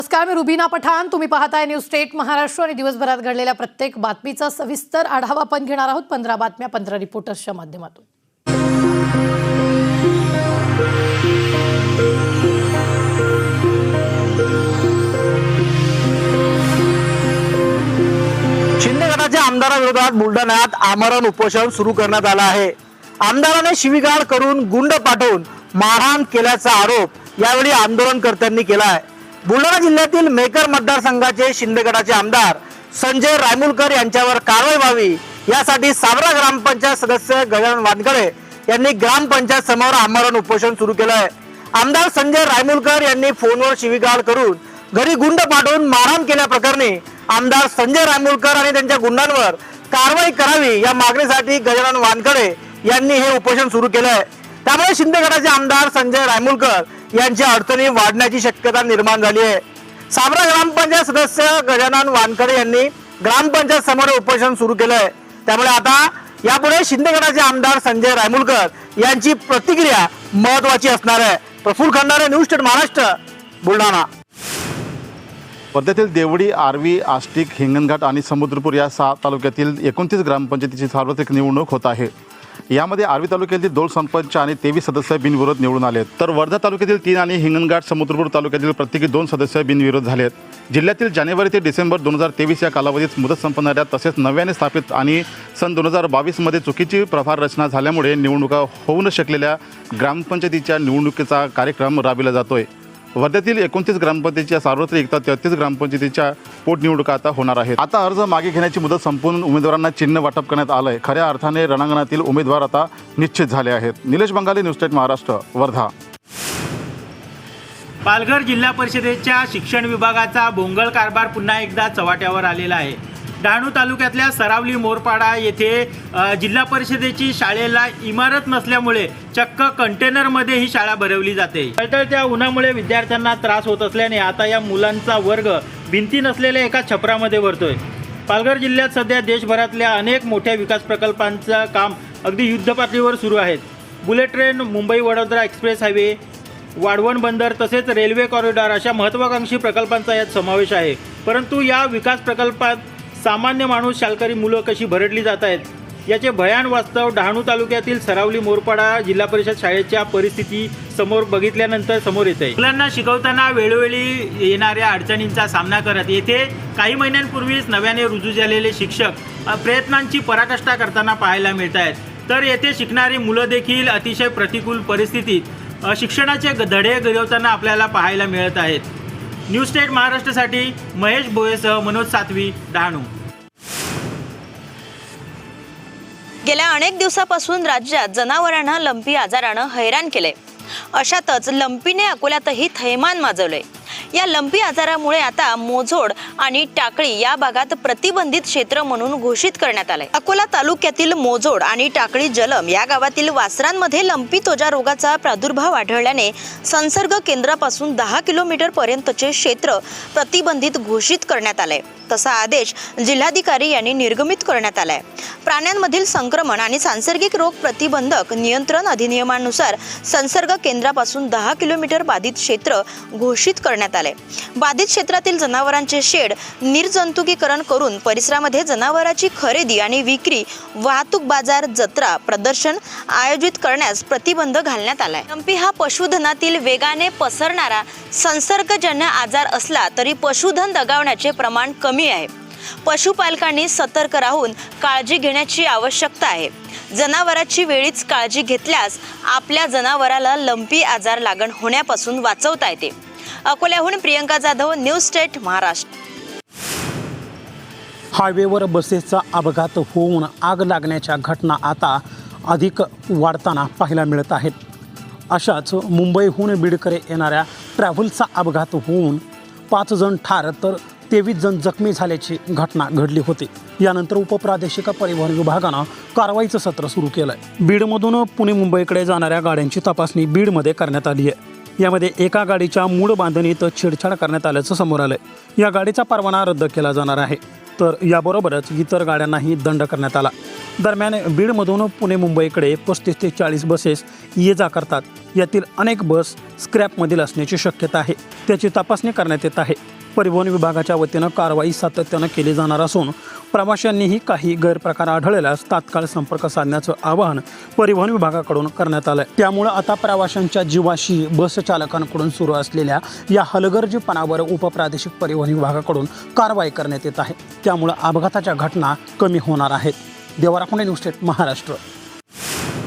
नमस्कार, मी रुबीना पठाण. तुम्ही पाहताय न्यूज स्टेट महाराष्ट्र आणि दिवसभरात घडलेल्या प्रत्येक बातमीचा सविस्तर आढावा आपण घेणार आहोत. 15 बातम्या 15 रिपोर्टर्सच्या माध्यमातून. शिंदे गटाच्या आमदाराविरोधात बुलढाण्यात आमरण उपोषण सुरू करण्यात आलं आहे. आमदाराने शिवीगाळ करून गुंड पाठवून मारहाण केल्याचा आरोप यावेळी आंदोलनकर्त्यांनी केला आहे. बुलढाणा जिल्ह्यातील मेकर मतदारसंघाचे शिंदे गटाचे आमदार संजय रायमुलकर यांच्यावर कारवाई व्हावी यासाठी सावरा ग्रामपंचायत सदस्य गजानन वानकडे यांनी ग्रामपंचायत समोर आमरण उपोषण सुरू केलं आहे. आमदार संजय रायमुलकर यांनी फोनवर शिवीगाळ करून घरी गुंड पाठवून मारहाण केल्याप्रकरणी आमदार संजय रायमुलकर आणि त्यांच्या गुंडांवर कारवाई करावी या मागणीसाठी गजानन वानकडे यांनी हे उपोषण सुरू केलं आहे. त्यामुळे शिंदे गटाचे आमदार संजय रायमुलकर यांच्या अडचणी वाढण्याची शक्यता निर्माण झाली आहे. सावरा ग्रामपंचायत सदस्य गजानन वानकडे यांनी ग्रामपंचायत समोर उपोषण सुरू केलं आहे. त्यामुळे आता यापुढे शिंदे गटाचे आमदार संजय रायमुलकर यांची प्रतिक्रिया महत्वाची असणार आहे. Praful Khandare, news state Maharashtra, Buldhana. वर्ध्यातील देवडी, आर्वी, आष्टीक, हिंगणघाट आणि समुद्रपूर या 6 तालुक्यातील 29 ग्रामपंचायतीची सार्वत्रिक निवडणूक होत आहे. यामध्ये आर्वी तालुक्यातील 2 सरपंच आणि 23 सदस्य बिनविरोध निवडून आलेत, तर वर्धा तालुक्यातील 3 आणि हिंगणघाट, समुद्रपूर तालुक्यातील प्रत्येकी 2 सदस्य बिनविरोध झालेत. जिल्ह्यातील जानेवारी ते डिसेंबर 2023 या कालावधीत मुदत संपणाऱ्या तसेच नव्याने स्थापित आणि सन 2022 मध्ये चुकीची प्रभार रचना झाल्यामुळे निवडणुका होऊ न शकलेल्या ग्रामपंचायतीच्या निवडणुकीचा कार्यक्रम राबविला जातोय. वर्ध्यातील 29 ग्रामपंचायतीच्या सार्वत्रिक तर 33 ग्रामपंचायतीच्या पोटनिवडणुका आता होणार आहेत. आता अर्ज मागे घेण्याची मुदत संपून उमेदवारांना चिन्ह वाटप करण्यात आलंय. खऱ्या अर्थाने रणांगणातील उमेदवार आता निश्चित झाले आहेत. Nilesh Bangali, news state Maharashtra, Wardha. पालघर जिल्हा परिषदेच्या शिक्षण विभागाचा भोंगळ कारभार पुन्हा एकदा चव्हाट्यावर आलेला आहे. डहाणू तालुक्यातल्या सरावली मोरपाडा येथे जिल्हा परिषदेची शाळेला इमारत नसल्यामुळे चक्क कंटेनरमध्ये ही शाळा भरवली जाते. तळतळत्या उन्हामुळे विद्यार्थ्यांना त्रास होत असल्याने आता या मुलांचा वर्ग भिंती नसलेल्या एका छपरामध्ये भरतोय. पालघर जिल्ह्यात सध्या देशभरातल्या अनेक मोठ्या विकास प्रकल्पांचं काम अगदी युद्धपातळीवर सुरू आहेत. Bullet train, Mumbai Vadodara express highway, Vadhavan बंदर तसेच रेल्वे कॉरिडॉर अशा महत्त्वाकांक्षी प्रकल्पांचा यात समावेश आहे. परंतु या विकास प्रकल्पात सामान्य माणूस, शाळकरी मुलं कशी भरडली जात आहेत याचे भयान वास्तव डहाणू तालुक्यातील सरावली मोरपाडा जिल्हा परिषद शाळेच्या परिस्थिती समोर बघितल्यानंतर समोर येत आहे. मुलांना शिकवताना वेळोवेळी येणाऱ्या अडचणींचा सामना करत येथे काही महिन्यांपूर्वीच नव्याने रुजू झालेले शिक्षक प्रयत्नांची पराकाष्ठा करताना पाहायला मिळत आहेत. तर येथे शिकणारी मुलं देखील अतिशय प्रतिकूल परिस्थितीत शिक्षणाचे धडे गिरवताना आपल्याला पाहायला मिळत आहेत. न्यूज स्टेट महाराष्ट्रासाठी महेश भोयेसह मनोज सातवी, डहाणू. गेल्या अनेक दिवसापासून राज्यात जनावरांना लंपी आजारानं हैराण केले. अशातच लंपीने अकोल्यातही थैमान माजवले. या लंपी आजारामुळे आता मोझोड आणि टाकळी या भागात प्रतिबंधित क्षेत्र म्हणून घोषित करण्यात आले. अकोला तालुक्यातील मोझोड आणि टाकळी जलम या गावातील वासरांमध्ये लंपी त्वचा रोगाचा प्रादुर्भाव आढळल्याने संसर्ग केंद्रापासून 10 किलोमीटर पर्यंतचे क्षेत्र प्रतिबंधित घोषित करण्यात आले. तसा आदेश जिल्हाधिकारी यांनी निर्गमित करण्यात आलाय. प्राण्यांमधील संक्रमण आणि सांसर्गिक रोग प्रतिबंधक नियंत्रण अधिनियमानुसार संसर्ग केंद्रापासून 10 किलोमीटर बाधित क्षेत्र घोषित करण्यात आले. बाधित क्षेत्रातील जनावरांचे शेड निर्जंतुकीकरण करून परिसरामध्ये जनावरांची खरेदी आणि विक्री, वाहतूक, बाजार, जत्रा, प्रदर्शन आयोजित करण्यास प्रतिबंध घालण्यात आलाय. लंपी हा पशुधनातील वेगाने पसरणारा संसर्गजन्य आजार असला तरी पशुधन दगावण्याचे प्रमाण कमी आहे. पशुपालकांनी सतर्क राहून काळजी घेण्याची आवश्यकता आहे. जनावरांची वेळीच काळजी घेतल्यास आपल्या जनावराला लंपी आजार लागण होण्यापासून वाचवता येते. अकोल्याहून प्रियंका जाधव, न्यूज स्टेट महाराष्ट्र. हायवेवर बसेसचा अपघात होऊन आग लागण्याच्या घटना आता अधिक वाढताना पाहायला मिळत आहेत. अशाच मुंबईहून बीडकडे येणाऱ्या ट्रॅव्हल्सचा अपघात होऊन 5 जण ठार तर 23 जण जखमी झाल्याची घटना घडली होती. यानंतर उपप्रादेशिक परिवहन विभागानं कारवाईचं सत्र सुरू केलं आहे. बीडमधून पुणे मुंबईकडे जाणाऱ्या गाड्यांची तपासणी बीडमध्ये करण्यात आली आहे. यामध्ये एका गाडीच्या मूळ बांधणीत छेडछाड करण्यात आल्याचं समोर आलं आहे. या गाडीचा परवाना रद्द केला जाणार आहे. तर याबरोबरच इतर गाड्यांनाही दंड करण्यात आला. दरम्यान बीडमधून पुणे मुंबईकडे 35 ते 40 बसेस ये जा करतात. यातील अनेक बस स्क्रॅपमधील असण्याची शक्यता आहे. त्याची तपासणी करण्यात येत आहे. परिवहन विभागाच्या वतीनं कारवाई सातत्यानं केली जाणार असून प्रवाशांनीही काही गैरप्रकार आढळल्यास तात्काळ संपर्क साधण्याचं आवाहन परिवहन विभागाकडून करण्यात आलं आहे. त्यामुळं आता प्रवाशांच्या जीवाशी बस चालकांकडून सुरू असलेल्या या हलगर्जीपणावर उपप्रादेशिक परिवहन विभागाकडून कारवाई करण्यात येत आहे. त्यामुळं अपघाताच्या घटना कमी होणार आहेत. देवराखोंडे, न्यूज स्टेट महाराष्ट्र.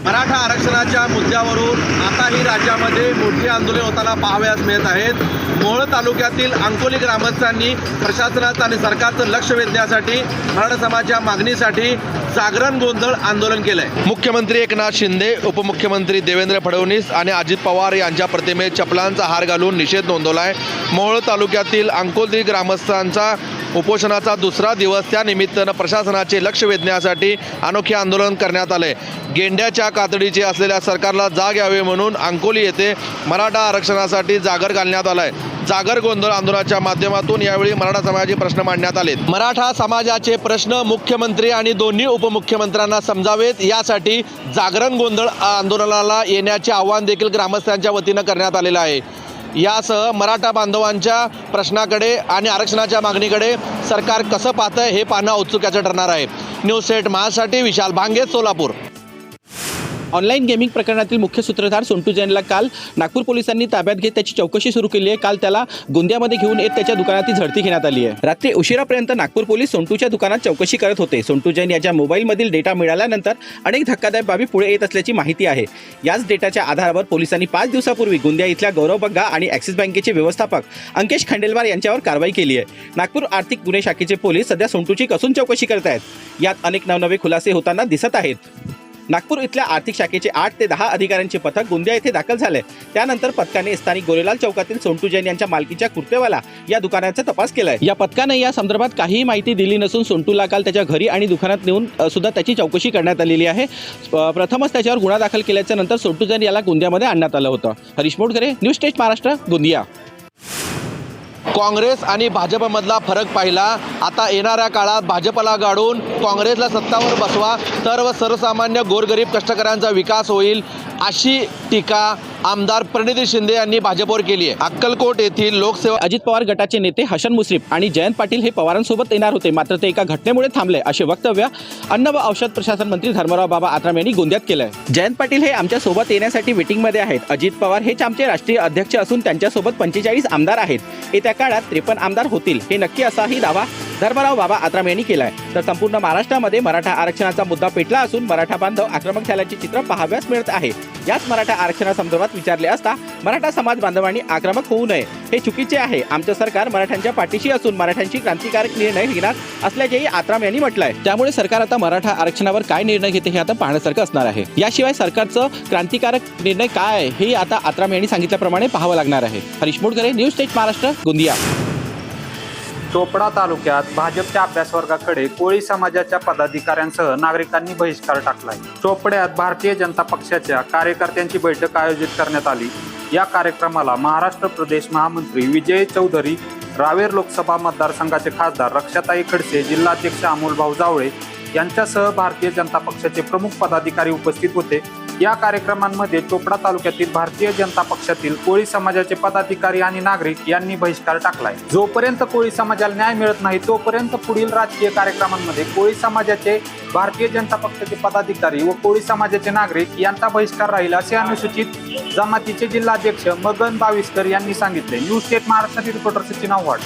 मराठा आरक्षणाच्या मुद्द्यावरून आताही राज्यामध्ये मोठी आंदोलन होताना पाहावयास मिळत आहेत. मोहोळ तालुक्यातील अंकोली ग्रामस्थांनी प्रशासनाचं आणि सरकारचं लक्ष वेधण्यासाठी मराठा समाजाच्या मागणीसाठी जागरण गोंधळ आंदोलन केलंय. मुख्यमंत्री एकनाथ शिंदे, उपमुख्यमंत्री देवेंद्र फडणवीस आणि अजित पवार यांच्या प्रतिमेत चपलांचा हार घालून निषेध नोंदवलाय. मोहोळ तालुक्यातील अंकोली ग्रामस्थांचा उपोषणाचा दुसरा दिवस, त्या निमित्तानं प्रशासनाचे लक्ष वेधण्यासाठी अनोखे आंदोलन करण्यात आले. गेंड्याच्या कातडीचे असलेल्या सरकारला जाग यावे म्हणून अंकोली येथे मराठा आरक्षणासाठी जागर घालण्यात आलाय. जागर गोंधळ आंदोलनाच्या माध्यमातून यावेळी मराठा समाजाचे प्रश्न मांडण्यात आले. मराठा समाजाचे प्रश्न मुख्यमंत्री आणि दोन्ही उपमुख्यमंत्र्यांना समजावेत यासाठी जागरण गोंधळ आंदोलनाला येण्याचे आवाहन देखील ग्रामस्थांच्या वतीनं करण्यात आलेलं आहे. यासह मराठा बांधवांच्या प्रश्नाकडे आणि आरक्षणाच्या मागणीकडे सरकार कसं पाहतंय हे पाहणं औत्सुक्याचं ठरणार आहे. न्यूज स्टेट महासाठी विशाल भांगे, सोलापूर. ऑनलाईन गेमिंग प्रकरणातील मुख्य सूत्रधार सोंटू जैनला काल नागपूर पोलिसांनी ताब्यात घेत त्याची चौकशी सुरू केली आहे. काल त्याला गोंदियामध्ये घेऊन येत त्याच्या दुकानातील झडती घेण्यात आली आहे. रात्री उशिरापर्यंत नागपूर पोलीस सोंटूच्या दुकानात चौकशी करत होते. सोंटू जैन याच्या मोबाईलमधील डेटा मिळाल्यानंतर अनेक धक्कादायक बाबी पुढे येत असल्याची माहिती आहे. याच डेटाच्या आधारावर पोलिसांनी 5 दिवसापूर्वी गोंदिया इथल्या गौरव बग्गा आणि ॲक्सिस बँकेचे व्यवस्थापक अंकेश खंडेलवार यांच्यावर कारवाई केली आहे. नागपूर आर्थिक गुन्हे शाखेचे पोलीस सध्या सोंटूची कसून चौकशी करत आहेत. यात अनेक नवनवे खुलासे होताना दिसत आहेत. नागपूर इथल्या आर्थिक शाखेचे 8 ते 10 अधिकाऱ्यांचे पथक गोंदिया येथे दाखल झाले. त्यानंतर पथकाने स्थानिक गोरेलाल चौकातील सोंटू जैन यांच्या मालकीच्या कुर्तेवाला या दुकानाचा तपास केलाय. या पथकाने या संदर्भात काहीही माहिती दिली नसून सोंटूला काल त्याच्या घरी आणि दुकानात नेऊन सुद्धा त्याची चौकशी करण्यात आलेली आहे. प्रथमच त्याच्यावर गुन्हा दाखल केल्याच्या नंतर सोंटू जैन याला गोंदियामध्ये आणण्यात आलं होतं. Harish Motghare, news state Maharashtra, Gondia. काँग्रेस आणि भाजपमधला फरक पाहिला. आता येणाऱ्या काळात भाजपला गाडून काँग्रेसला सत्तावर बसवा तर सर्वसामान्य गोरगरीब कष्टकऱ्यांचा विकास होईल, अशी टीका आमदार प्रणिती शिंदे यांनी भाजपवर केली आहे. अक्कलकोट येथील लोकसेवा अजित पवार गटाचे नेते हसन मुश्रीफ आणि जयंत पाटील हे पवारांसोबत येणार होते, मात्र ते एका घटनेमुळे थांबले, असे वक्तव्य अन्न व औषध प्रशासन मंत्री धर्मराव बाबा आत्राम यांनी गोंदियात केलं आहे. जयंत पाटील हे आमच्या सोबत येण्यासाठी वेटिंगमध्ये आहेत. अजित पवार हेच आमचे राष्ट्रीय अध्यक्ष असून त्यांच्यासोबत 45 आमदार आहेत. येत्या काळात 53 आमदार होतील, हे नक्की असाही दावा धर्मराव बाबा आत्राम यांनी केला आहे. तर संपूर्ण महाराष्ट्रामध्ये मराठा आरक्षणाचा मुद्दा पेटला असून मराठा बांधव आक्रमक झाल्याचे चित्र पाहाव्यास मिळत आहे. याच मराठा आरक्षणासंदर्भात विचारले असता मराठा समाज बांधवांनी आक्रमक होऊ नये, हे चुकीचे आहे. आमचं सरकार मराठ्यांच्या पाठीशी असून मराठ्यांची क्रांतिकारक निर्णय घेणार असल्याचेही आत्राम यांनी म्हटलं आहे. त्यामुळे सरकार आता मराठा आरक्षणावर काय निर्णय घेते हे आता पाहण्यासारखं असणार आहे. याशिवाय सरकारचं क्रांतिकारक निर्णय काय आहे हे आता आत्राम यांनी सांगितल्याप्रमाणे पाहावं लागणार आहे. Harish Motghare, news state Maharashtra, Gondia. चोपडा तालुक्यात भाजपच्या अभ्यासवर्गाकडे कोळी समाजाच्या पदाधिकाऱ्यांसह नागरिकांनी बहिष्कार टाकलाय. चोपड्यात भारतीय जनता पक्षाच्या कार्यकर्त्यांची बैठक आयोजित करण्यात आली. या कार्यक्रमाला महाराष्ट्र प्रदेश महामंत्री विजय चौधरी, रावेर लोकसभा मतदारसंघाचे खासदार रक्षाताई खडसे, जिल्हाध्यक्ष अमोलभाऊ जावळे यांच्यासह भारतीय जनता पक्षाचे प्रमुख पदाधिकारी उपस्थित होते. या कार्यक्रमांमध्ये चोपडा तालुक्यातील भारतीय जनता पक्षातील कोळी समाजाचे पदाधिकारी आणि नागरिक यांनी बहिष्कार टाकलाय. जोपर्यंत कोळी समाजाला न्याय मिळत नाही तोपर्यंत पुढील राजकीय कार्यक्रमांमध्ये कोळी समाजाचे, भारतीय जनता पक्षाचे पदाधिकारी व कोळी समाजाचे नागरिक यांचा बहिष्कार राहील, असे अनुसूचित जमातीचे जिल्हाध्यक्ष मगन बाविस्कर यांनी सांगितले. न्यूज स्टेट महाराष्ट्रातील रिपोर्टर सचिन आव्हाड.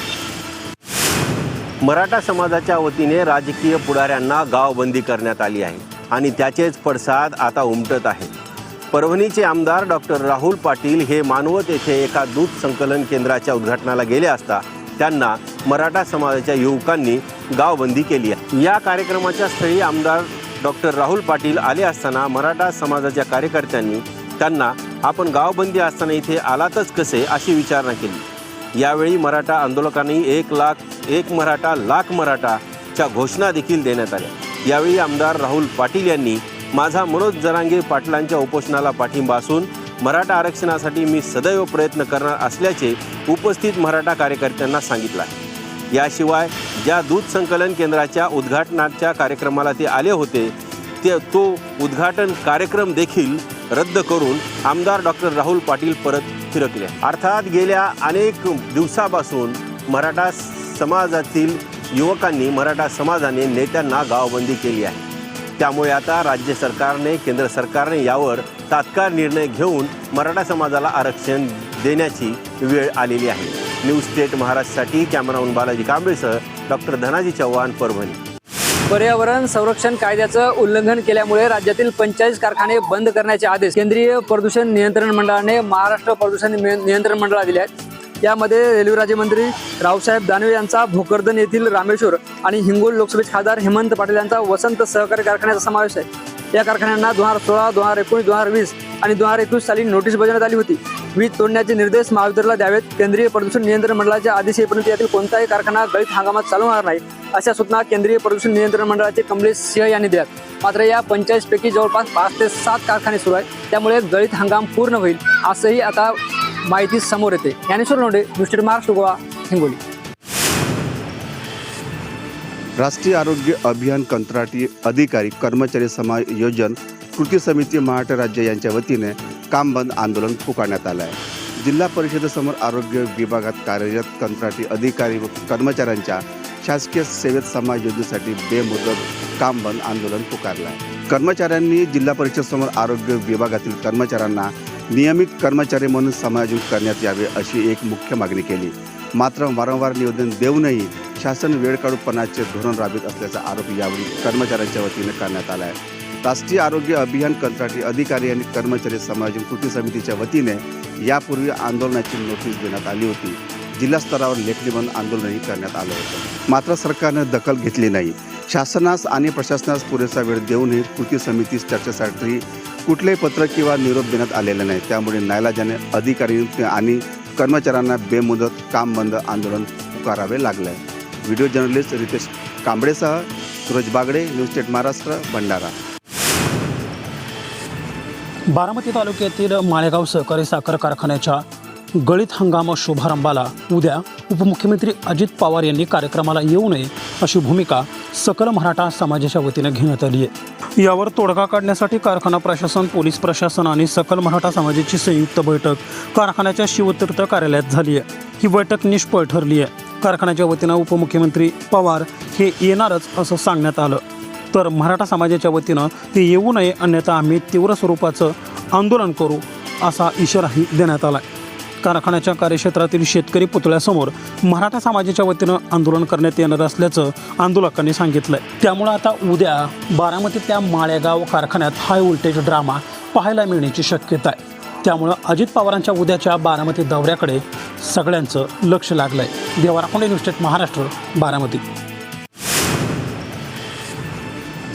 मराठा समाजाच्या वतीने राजकीय पुढाऱ्यांना गावबंदी करण्यात आली आहे आणि त्याचेच पडसाद आता उमटत आहे. परभणीचे आमदार डॉक्टर राहुल पाटील हे मानवत येथे एका दूध संकलन केंद्राच्या उद्घाटनाला गेले असता त्यांना मराठा समाजाच्या युवकांनी गावबंदी केली आहे. या कार्यक्रमाच्या स्थळी आमदार डॉक्टर राहुल पाटील आले असताना मराठा समाजाच्या कार्यकर्त्यांनी त्यांना आपण गावबंदी असताना इथे आलातच कसे अशी विचारणा केली. यावेळी मराठा आंदोलकांनी 1 मराठा लाख मराठाच्या घोषणा देखील देण्यात आल्या. यावेळी आमदार राहुल पाटील यांनी माझा मनोज जरांगे पाटलांच्या उपोषणाला पाठिंबा असून मराठा आरक्षणासाठी मी सदैव प्रयत्न करणार असल्याचे उपस्थित मराठा कार्यकर्त्यांना सांगितलं आहे. याशिवाय ज्या दूध संकलन केंद्राच्या उद्घाटनाच्या कार्यक्रमाला ते आले होते तो उद्घाटन कार्यक्रम देखील रद्द करून आमदार डॉक्टर राहुल पाटील परत फिरकले. अर्थात गेल्या अनेक दिवसापासून मराठा समाजातील युवकांनी, मराठा समाजाने नेत्यांना गावबंदी केली आहे. त्यामुळे आता राज्य सरकारने, केंद्र सरकारने यावर तात्काळ निर्णय घेऊन मराठा समाजाला आरक्षण देण्याची वेळ आलेली आहे. न्यूज स्टेट महाराष्ट्रासाठी कॅमेरामन बालाजी कांबळेसह डॉक्टर धनाजी चव्हाण, परभणी. पर्यावरण संरक्षण कायद्याचं उल्लंघन केल्यामुळे राज्यातील 45 कारखाने बंद करण्याचे आदेश केंद्रीय प्रदूषण नियंत्रण मंडळाने महाराष्ट्र प्रदूषण नियंत्रण मंडळाला दिले आहेत. यामध्ये रेल्वे राज्यमंत्री रावसाहेब दानवे यांचा भोकरदन येथील रामेश्वर आणि हिंगोली लोकसभेचे खासदार हेमंत पाटील यांचा वसंत सहकारी कारखान्याचा समावेश आहे. या कारखान्यांना 2016, 2019, 2020 आणि 2021 साली नोटीस बजावण्यात आली होती. वीज तोडण्याचे निर्देश महावितरणला द्यावेत. केंद्रीय प्रदूषण नियंत्रण मंडळाच्या आदेश येईपर्यंत यातील कोणताही कारखाना गळीत हंगामात चालू होणार नाही, अशा सूचना केंद्रीय प्रदूषण नियंत्रण मंडळाचे कमलेश सिंह यांनी दिल्यात. मात्र या 45 पैकी जवळपास 5 ते 7 कारखाने सुरू आहेत. त्यामुळे गळीत हंगाम पूर्ण होईल असंही आता माहिती समोर येते. Dnyaneshwar Londhe, news state Maharashtra, Goa, Hingoli. राष्ट्रीय आरोग्य अभियान कंत्राटी अधिकारी कर्मचारी समायोजन कृती समिती महाराष्ट्र राज्य यांच्या वतीने काम बंद आंदोलन पुकारण्यात आलं आहे. जिल्हा परिषदेसमोर आरोग्य विभागात कार्यरत कंत्राटी अधिकारी व कर्मचाऱ्यांच्या शासकीय सेवेत समायोजनेसाठी बेमुदत काम बंद आंदोलन पुकारलं आहे. कर्मचाऱ्यांनी जिल्हा परिषदेसमोर आरोग्य विभागातील कर्मचाऱ्यांना नियमित कर्मचारी म्हणून समायोजित करण्यात यावे अशी एक मुख्य मागणी केली. मात्र वारंवार निवेदन देऊनही शासन वेळकाढूपणाचे धोरण राबवित असल्याचा आरोप यावेळी कर्मचाऱ्यांच्या वतीने करण्यात आला आहे. राष्ट्रीय आरोग्य अभियान कंत्राटी अधिकारी आणि कर्मचारी समायोजन कृती समितीच्या वतीने यापूर्वी आंदोलनाची नोटीस देण्यात आली होती. जिल्हा स्तरावर लेखणी बंद आंदोलनही करण्यात आलं होतं. मात्र सरकारने दखल घेतली नाही. शासनास आणि प्रशासनास पुरेसा वेळ देऊनही कृती समितीस चर्चेसाठी कुठलेही पत्र किंवा निरोप देण्यात आलेला नाही. त्यामुळे नाईलाजाने अधिकारी आणि कर्मचाऱ्यांना बेमुदत काम बंद आंदोलन पुकारावे लागले आहे. व्हिडिओ जर्नलिस्ट रितेश कांबळेसह सूरज बागडे, न्यूज स्टेट महाराष्ट्र, भंडारा. बारामती तालुक्यातील माळेगाव सहकारी साखर कारखान्याच्या गळीत हंगाम शुभारंभाला उद्या उपमुख्यमंत्री अजित पवार यांनी कार्यक्रमाला येऊ नये अशी भूमिका सकल मराठा समाजाच्या वतीने घेण्यात आली आहे. यावर तोडगा काढण्यासाठी कारखाना प्रशासन, पोलीस प्रशासन आणि सकल मराठा समाजाची संयुक्त बैठक कारखान्याच्या शिवतीर्थ कार्यालयात झाली आहे. ही बैठक निष्फळ ठरली आहे. कारखान्याच्या वतीनं उपमुख्यमंत्री पवार हे येणारच असं सांगण्यात आलं, तर मराठा समाजाच्या वतीनं ते येऊ नये, अन्यथा आम्ही तीव्र स्वरूपाचं आंदोलन करू असा इशाराही देण्यात आला. कारखान्याच्या कार्यक्षेत्रातील शेतकरी पुतळ्यासमोर मराठा समाजाच्या वतीनं आंदोलन करण्यात येणार असल्याचं आंदोलकांनी सांगितलंय. त्यामुळे आता उद्या बारामतीतल्या माळेगाव कारखान्यात हाय व्होल्टेज ड्रामा पाहायला मिळण्याची शक्यता आहे. त्यामुळं अजित पवारांच्या उद्याच्या बारामती दौऱ्याकडे सगळ्यांचं लक्ष लागलंय. देवा राखोंडे, न्यूज स्टेट महाराष्ट्र, बारामती.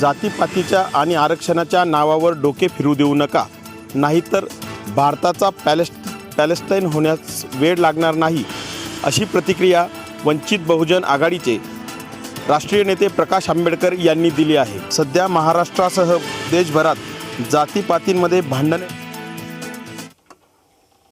जातीपातीच्या आणि आरक्षणाच्या नावावर डोके फिरू देऊ नका, नाहीतर भारताचा पॅलेस्टाईन होण्यास वेळ लागणार नाही, अशी प्रतिक्रिया वंचित बहुजन आघाडीचे राष्ट्रीय नेते प्रकाश आंबेडकर यांनी दिली आहे. सध्या महाराष्ट्रासह देशभरात जातीपातींमध्ये भांडणे